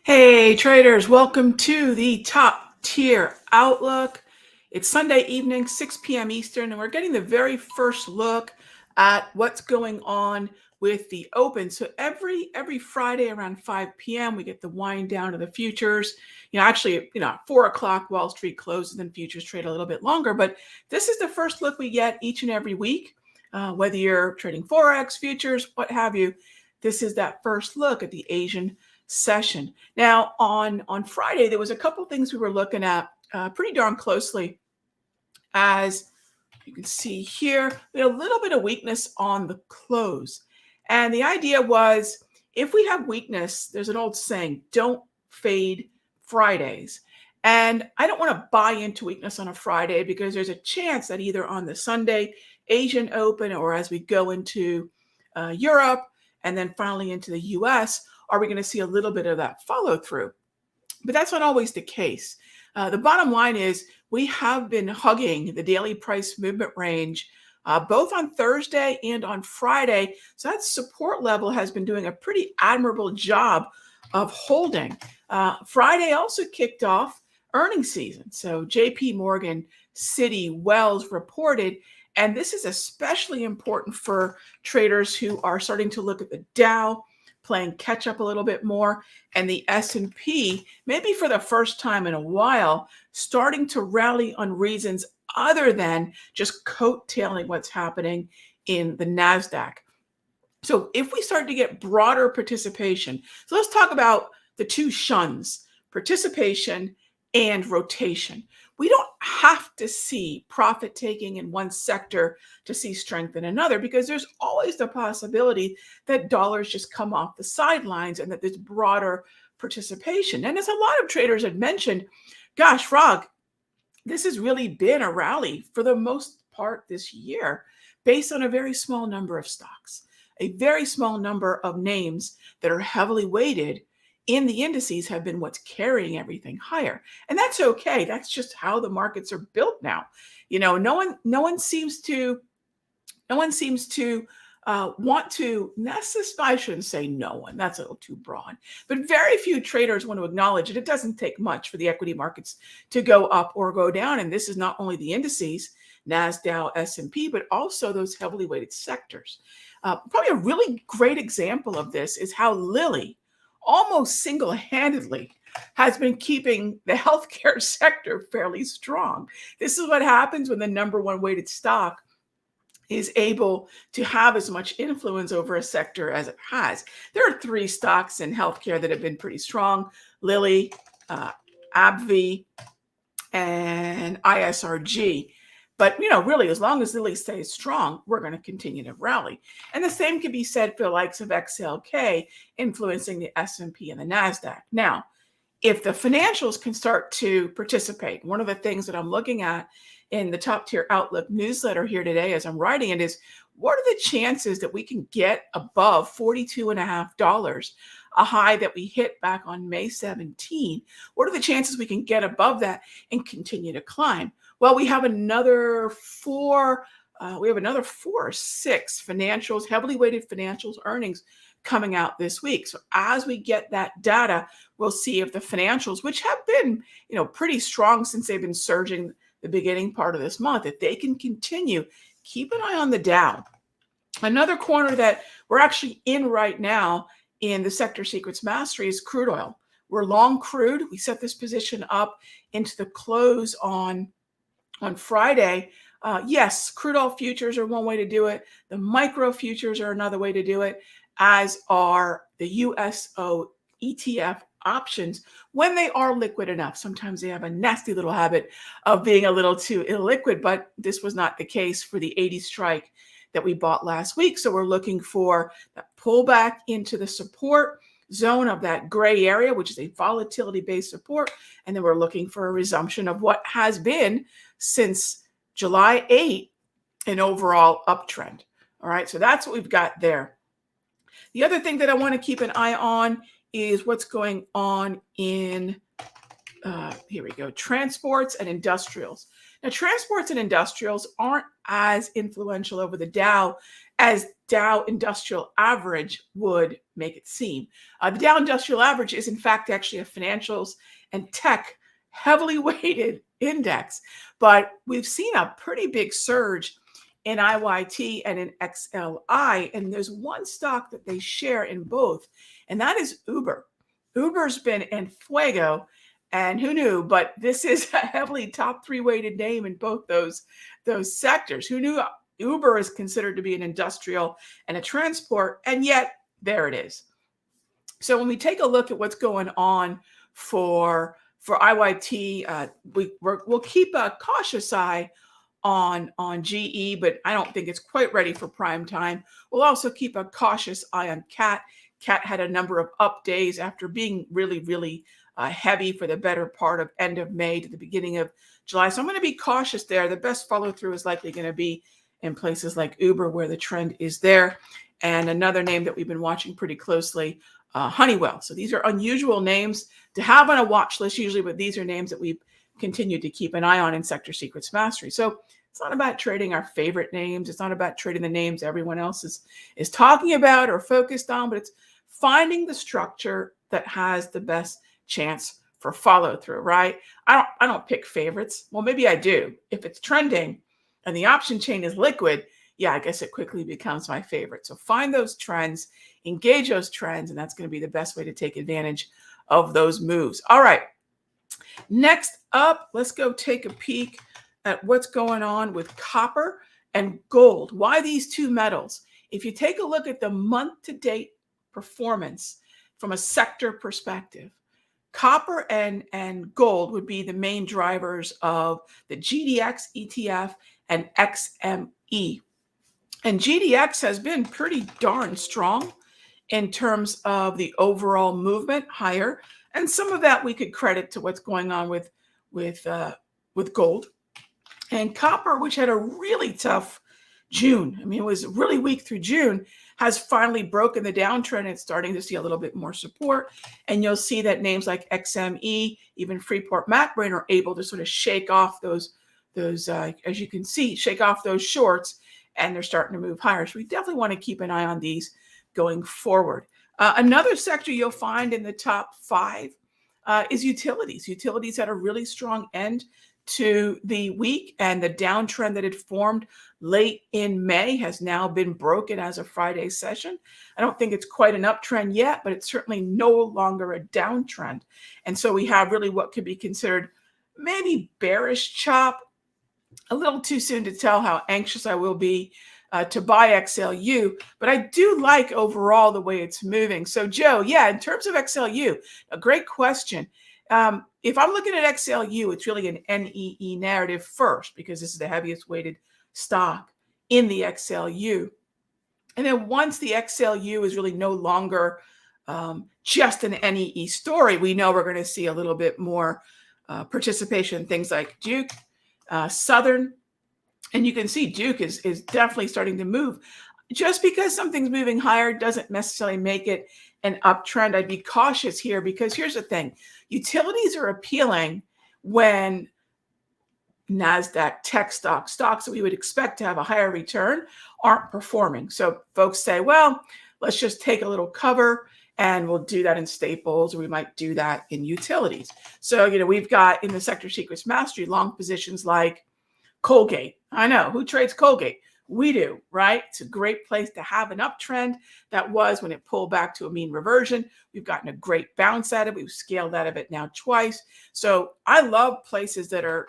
Hey traders, welcome to the Top Tier Outlook. It's Sunday evening, 6 p.m. Eastern, and we're getting the very first look at what's going on with the open. So every Friday around 5 p.m. we get the wind down of the futures. Actually, at 4 o'clock Wall Street closes and futures trade a little bit longer, but this is the first look we get each and every week. Whether you're trading Forex, futures, what have you, this is that first look at the Asian session. Now, on Friday, there was a couple things we were looking at pretty darn closely. As you can see here, we had a little bit of weakness on the close. And the idea was, if we have weakness, there's an old saying, don't fade Fridays. And I don't want to buy into weakness on a Friday because there's a chance that either on the Sunday Asian Open or as we go into Europe and then finally into the US, are we going to see a little bit of that follow through? But that's not always the case. The bottom line is we have been hugging the daily price movement range both on Thursday and on Friday. So that support level has been doing a pretty admirable job of holding. Friday also kicked off earnings season. So JP Morgan, Citi, Wells reported. And this is especially important for traders who are starting to look at the Dow, playing catch up a little bit more, and the S&P, maybe for the first time in a while, starting to rally on reasons other than just coattailing what's happening in the NASDAQ. So if we start to get broader participation, so let's talk about the two shuns, participation and rotation. We don't have to see profit taking in one sector to see strength in another, because there's always the possibility that dollars just come off the sidelines and that there's broader participation. And as a lot of traders had mentioned, gosh, Rog, this has really been a rally for the most part this year based on a very small number of stocks, a very small number of names that are heavily weighted in the indices have been what's carrying everything higher. And that's okay. That's just how the markets are built now. No one seems to want to necessarily, I shouldn't say no one, that's a little too broad, but very few traders want to acknowledge that it doesn't take much for the equity markets to go up or go down. And this is not only the indices, NASDAQ, S&P, but also those heavily weighted sectors. Probably a really great example of this is how Lilly almost single-handedly has been keeping the healthcare sector fairly strong. This is what happens when the number one weighted stock is able to have as much influence over a sector as it has. There are three stocks in healthcare that have been pretty strong: Lilly, AbbVie, and ISRG. But, really, as long as Lilly stays strong, we're going to continue to rally. And the same can be said for the likes of XLK influencing the S&P and the NASDAQ. Now, if the financials can start to participate, one of the things that I'm looking at in the Top Tier Outlook newsletter here today as I'm writing it is, what are the chances that we can get above $42.50, a high that we hit back on May 17? What are the chances we can get above that and continue to climb? Well, we have another four or six financials, heavily weighted financials earnings coming out this week. So as we get that data, we'll see if the financials, which have been, pretty strong since they've been surging the beginning part of this month, if they can continue. Keep an eye on the Dow. Another corner that we're actually in right now in the Sector Secrets Mastery is crude oil. We're long crude. We set this position up into the close on Friday. Yes, crude oil futures are one way to do it. The micro futures are another way to do it, as are the USO ETF options when they are liquid enough. Sometimes they have a nasty little habit of being a little too illiquid, but this was not the case for the 80 strike that we bought last week. So we're looking for that pullback into the support zone of that gray area, which is a volatility-based support. And then we're looking for a resumption of what has been since July 8th, an overall uptrend. All right, so that's what we've got there. The other thing that I want to keep an eye on is what's going on in, here we go, transports and industrials. Now, transports and industrials aren't as influential over the Dow as Dow Industrial Average would make it seem. The Dow Industrial Average is, in fact, actually a financials and tech heavily weighted index, but we've seen a pretty big surge in IYT and in XLI, and there's one stock that they share in both, and that is Uber. Uber's been en fuego, and who knew, but this is a heavily top 3 weighted name in both those sectors. Who knew Uber is considered to be an industrial and a transport, and yet there it is. So when we take a look at what's going on for IYT, we'll keep a cautious eye on GE, but I don't think it's quite ready for prime time. We'll also keep a cautious eye on CAT. CAT had a number of up days after being really, really heavy for the better part of end of May to the beginning of July. So I'm going to be cautious there. The best follow through is likely going to be in places like Uber, where the trend is there. And another name that we've been watching pretty closely, Honeywell. So these are unusual names to have on a watch list usually, but these are names that we've continued to keep an eye on in Sector Secrets Mastery. So it's not about trading our favorite names. It's not about trading the names everyone else is talking about or focused on, but it's finding the structure that has the best chance for follow through, right? I don't pick favorites. Well, maybe I do. If it's trending and the option chain is liquid, yeah, I guess it quickly becomes my favorite. So find those trends, engage those trends, and that's going to be the best way to take advantage of those moves. All right. Next up, let's go take a peek at what's going on with copper and gold. Why these two metals? If you take a look at the month-to-date performance from a sector perspective, copper and gold would be the main drivers of the GDX ETF and XME. And GDX has been pretty darn strong in terms of the overall movement higher. And some of that we could credit to what's going on with gold. And copper, which had a really tough June, I mean, it was really weak through June, has finally broken the downtrend. It's starting to see a little bit more support. And you'll see that names like XME, even Freeport-McMoRan are able to sort of shake off those as you can see, shake off those shorts, and they're starting to move higher. So we definitely want to keep an eye on these going forward. Another sector you'll find in the top 5 is utilities. Utilities had a really strong end to the week, and the downtrend that had formed late in May has now been broken as of Friday's session. I don't think it's quite an uptrend yet, but it's certainly no longer a downtrend. And so we have really what could be considered maybe bearish chop. A little too soon to tell how anxious I will be to buy XLU, but I do like overall the way it's moving. So Joe, yeah, in terms of XLU, a great question. If I'm looking at XLU, it's really an NEE narrative first, because this is the heaviest weighted stock in the XLU. And then once the XLU is really no longer just an NEE story, we know we're going to see a little bit more participation in things like Duke, Southern, and you can see Duke is definitely starting to move. Just because something's moving higher doesn't necessarily make it an uptrend. I'd be cautious here, because here's the thing. Utilities are appealing when NASDAQ tech stocks that we would expect to have a higher return, aren't performing. So folks say, well, let's just take a little cover, and we'll do that in staples, or we might do that in utilities. So, we've got in the Sector Secrets Mastery long positions like Colgate. I know, who trades Colgate? We do, right? It's a great place to have an uptrend. That was when it pulled back to a mean reversion. We've gotten a great bounce out of it. We've scaled out of it now twice. So I love places that are,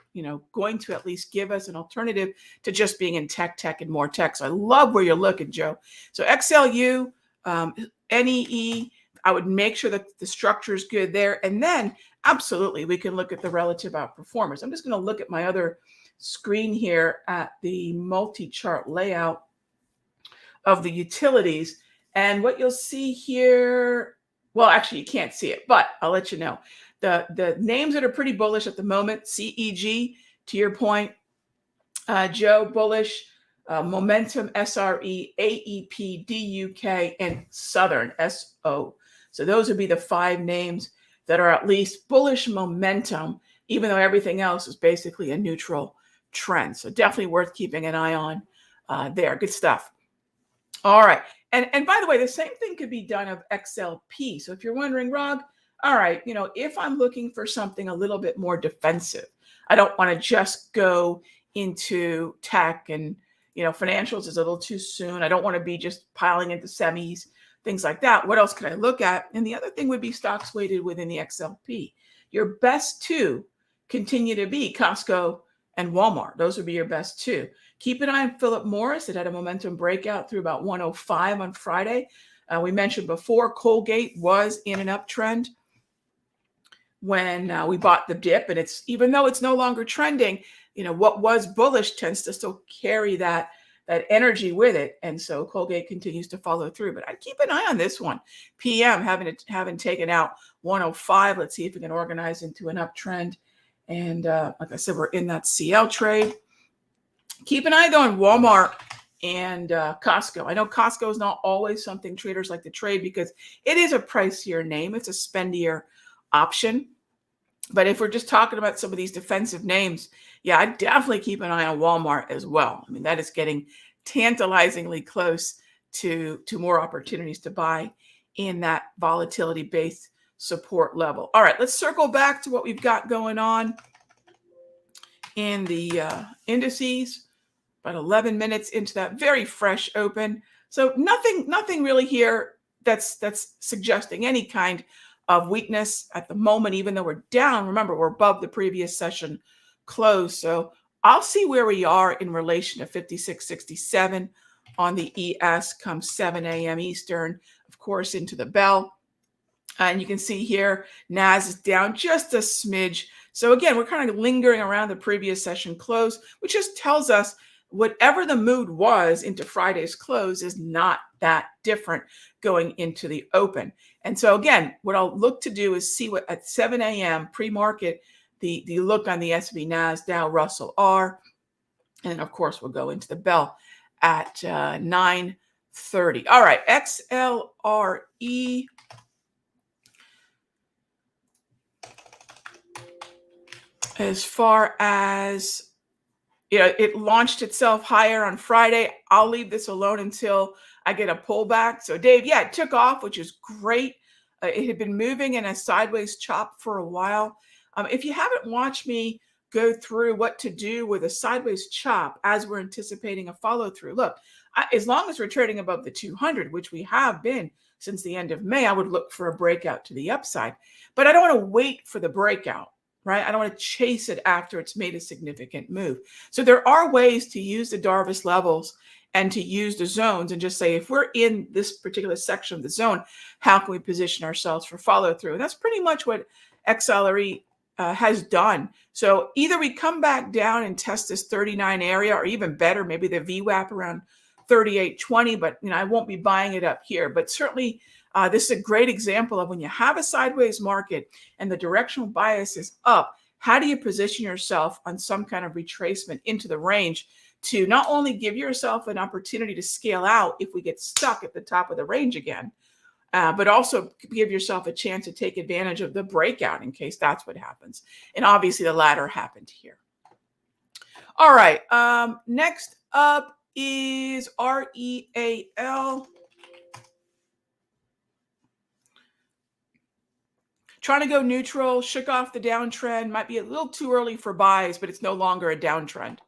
going to at least give us an alternative to just being in tech and more tech. So I love where you're looking, Joe. So XLU, NEE, I would make sure that the structure is good there. And then absolutely, we can look at the relative outperformers. I'm just going to look at my other screen here at the multi-chart layout of the utilities. And what you'll see here, well, actually you can't see it, but I'll let you know. The names that are pretty bullish at the moment, CEG, to your point, Joe, bullish, Momentum, SRE, AEP, DUK, and Southern, SO. So those would be the 5 names that are at least bullish momentum, even though everything else is basically a neutral trend. So definitely worth keeping an eye on there. Good stuff. All right. And by the way, the same thing could be done of XLP. So if you're wondering, Rog, all right, if I'm looking for something a little bit more defensive, I don't want to just go into tech and financials is a little too soon. I don't want to be just piling into semis, things like that. What else could I look at? And the other thing would be stocks weighted within the XLP. Your best two continue to be Costco and Walmart. Those would be your best two. Keep an eye on Philip Morris. It had a momentum breakout through about 105 on Friday. We mentioned before Colgate was in an uptrend when we bought the dip, and it's even though it's no longer trending, what was bullish tends to still carry that energy with it, and so Colgate continues to follow through. But I'd keep an eye on this one. PM having taken out 105. Let's see if we can organize into an uptrend. And like I said, we're in that CL trade. Keep an eye though on Walmart and Costco. I know Costco is not always something traders like to trade because it is a pricier name. It's a spendier option. But if we're just talking about some of these defensive names, yeah, I'd definitely keep an eye on Walmart as well. I mean, that is getting tantalizingly close to more opportunities to buy in that volatility-based support level. All right, let's circle back to what we've got going on in the indices. About 11 minutes into that very fresh open. So nothing really here that's suggesting any kind of weakness at the moment, even though we're down. Remember, we're above the previous session close. So I'll see where we are in relation to 56.67 on the ES come 7 a.m. Eastern, of course, into the bell. And you can see here, NAS is down just a smidge. So again, we're kind of lingering around the previous session close, which just tells us whatever the mood was into Friday's close is not that different going into the open. And so again, what I'll look to do is see what at 7 a.m. pre-market, the look on the S&P NAS, Dow, Russell R. And of course, we'll go into the bell at 9:30. All right, XLRE. As far as it launched itself higher on Friday. I'll leave this alone until I get a pullback. So Dave, yeah, it took off, which is great. It had been moving in a sideways chop for a while. If you haven't watched me go through what to do with a sideways chop as we're anticipating a follow through, look, as long as we're trading above the 200, which we have been since the end of May, I would look for a breakout to the upside. But I don't want to wait for the breakout. Right? I don't want to chase it after it's made a significant move. So there are ways to use the Darvas levels and to use the zones and just say, if we're in this particular section of the zone, how can we position ourselves for follow through? And that's pretty much what XLRE has done. So either we come back down and test this 39 area, or even better, maybe the VWAP around 38.20, but I won't be buying it up here. But certainly this is a great example of when you have a sideways market and the directional bias is up, how do you position yourself on some kind of retracement into the range to not only give yourself an opportunity to scale out if we get stuck at the top of the range again, but also give yourself a chance to take advantage of the breakout in case that's what happens. And obviously the latter happened here. All right, next up is REAL. Trying to go neutral, shook off the downtrend. Might be a little too early for buys, but it's no longer a downtrend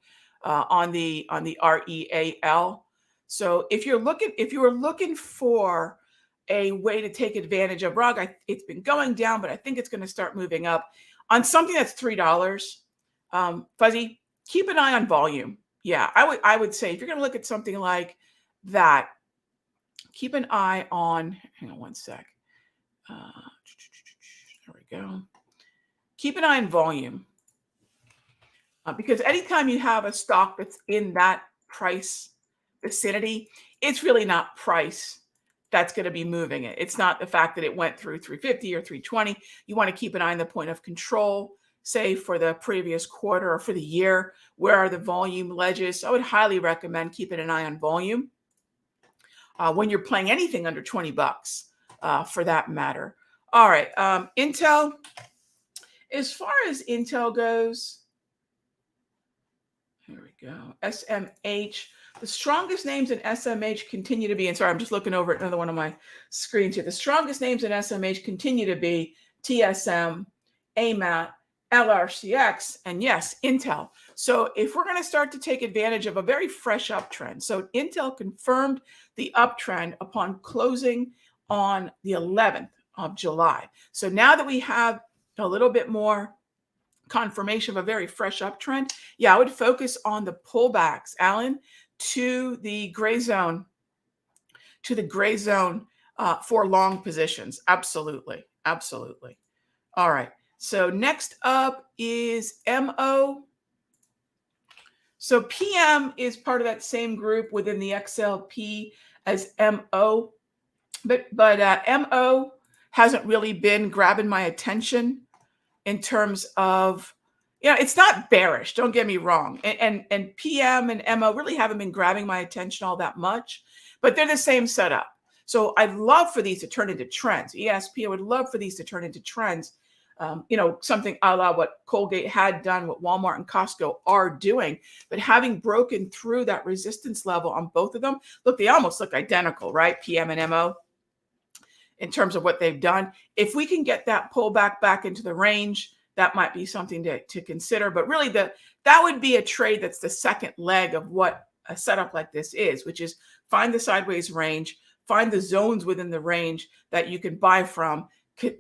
on the REAL. So if you were looking for a way to take advantage of it's been going down, but I think it's going to start moving up on something that's $3. Fuzzy, keep an eye on volume. Yeah, I would say if you're going to look at something like that, keep an eye on. Hang on one sec. There we go. Keep an eye on volume because anytime you have a stock that's in that price vicinity, it's really not price that's going to be moving it. It's not the fact that it went through 350 or 320. You want to keep an eye on the point of control, say for the previous quarter or for the year. Where are the volume ledges? I would highly recommend keeping an eye on volume when you're playing anything under $20 for that matter. All right, Intel. As far as Intel goes, here we go. SMH. The strongest names in SMH continue to be, and sorry, I'm just looking over at another one of my screens here. The strongest names in SMH continue to be TSM, AMAT, LRCX, and yes, Intel. So if we're going to start to take advantage of a very fresh uptrend, so Intel confirmed the uptrend upon closing on the 11th of July. So now that we have a little bit more confirmation of a very fresh uptrend, yeah, I would focus on the pullbacks, Alan, to the gray zone, for long positions. Absolutely. Absolutely. All right. So next up is MO. So PM is part of that same group within the XLP as MO, but MO hasn't really been grabbing my attention in terms of, it's not bearish. Don't get me wrong, and PM and MO really haven't been grabbing my attention all that much, but they're the same setup. So I'd love for these to turn into trends. ESP, I would love for these to turn into trends. Something a la what Colgate had done, what Walmart and Costco are doing, but having broken through that resistance level on both of them, look, they almost look identical, right? PM and MO in terms of what they've done. If we can get that pullback back into the range, that might be something to consider. But really, that would be a trade that's the second leg of what a setup like this is, which is find the sideways range, find the zones within the range that you can buy from,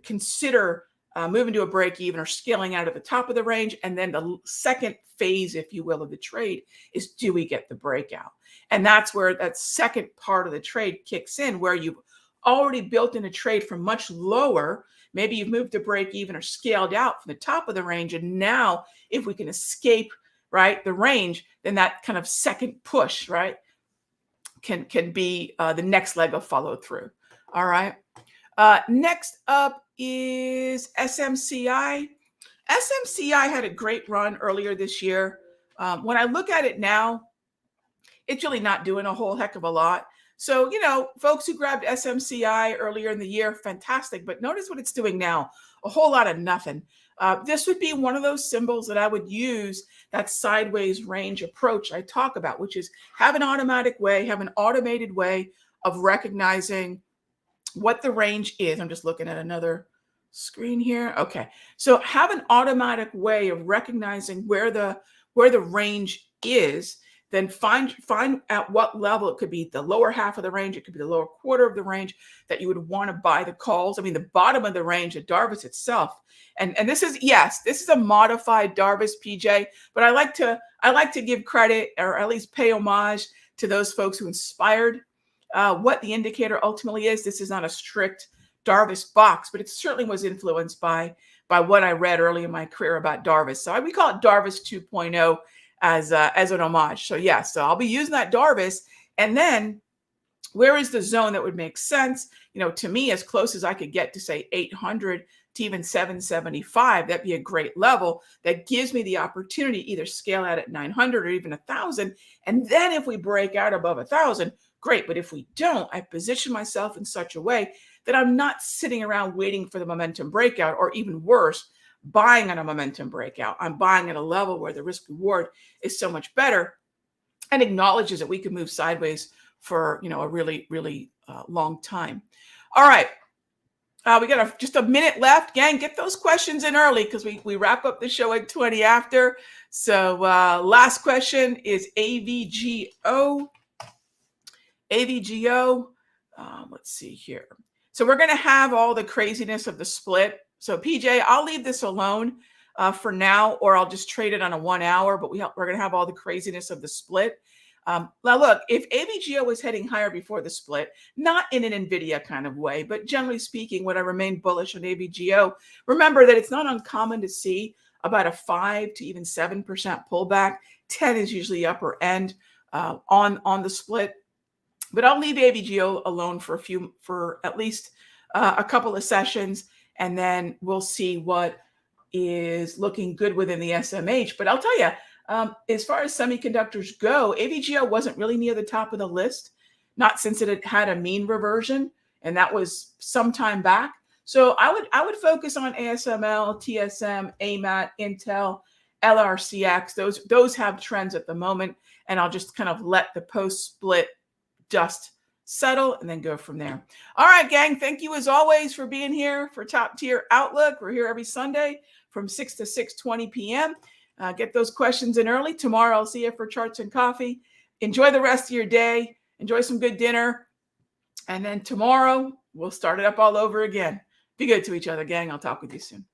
consider moving to a break even or scaling out at the top of the range. And then the second phase, if you will, of the trade is, do we get the breakout? And that's where that second part of the trade kicks in, where you've already built in a trade from much lower. Maybe you've moved to break even or scaled out from the top of the range. And now if we can escape, right, the range, then that kind of second push, right, can be the next leg of follow through. All right. Next up is SMCI. SMCI had a great run earlier this year. When I look at it now, it's really not doing a whole heck of a lot. So, folks who grabbed SMCI earlier in the year, fantastic. But notice what it's doing now, a whole lot of nothing. This would be one of those symbols that I would use that sideways range approach I talk about, which is have an automated way of recognizing what the range is. I'm just looking at another screen here. Okay. So have an automatic way of recognizing where the range is, then find at what level. It could be the lower half of the range. It could be the lower quarter of the range that you would want to buy the calls. I mean, the bottom of the range at Darvis itself. And this is a modified Darvis PJ, but I like to give credit, or at least pay homage to those folks who inspired what the indicator ultimately is. This is not a strict Darvis box, but it certainly was influenced by what I read early in my career about Darvis. So we call it Darvis 2.0 as an homage. So so I'll be using that Darvis. And then where is the zone that would make sense? To me, as close as I could get to, say, 800 to even 775, that'd be a great level that gives me the opportunity to either scale out at 900 or even 1,000. And then if we break out above 1,000, great. But if we don't, I position myself in such a way that I'm not sitting around waiting for the momentum breakout, or even worse, buying on a momentum breakout. I'm buying at a level where the risk reward is so much better, and acknowledges that we can move sideways for a really, really long time. All right. We got just a minute left. Gang, get those questions in early because we wrap up the show at 20 after. So last question is AVGO. Let's see here. So we're going to have all the craziness of the split. So PJ, I'll leave this alone for now, or I'll just trade it on a 1 hour, but we're going to have all the craziness of the split. Now look, if AVGO was heading higher before the split, not in an NVIDIA kind of way, but generally speaking, would I remain bullish on AVGO? Remember that it's not uncommon to see about a 5 to even 7% pullback. 10 is usually upper end on the split. But I'll leave AVGO alone for at least a couple of sessions, and then we'll see what is looking good within the SMH. But I'll tell you, as far as semiconductors go, AVGO wasn't really near the top of the list, not since it had a mean reversion, and that was some time back. So I would focus on ASML, TSM, AMAT, Intel, LRCX. Those have trends at the moment. and I'll just kind of let the post-split dust settle and then go from there. All right, gang. Thank you as always for being here for Top Tier Outlook. We're here every Sunday from 6 to 6:20 p.m. Get those questions in early. Tomorrow I'll see you for Charts and Coffee. Enjoy the rest of your day. Enjoy some good dinner. And then tomorrow we'll start it up all over again. Be good to each other, gang. I'll talk with you soon.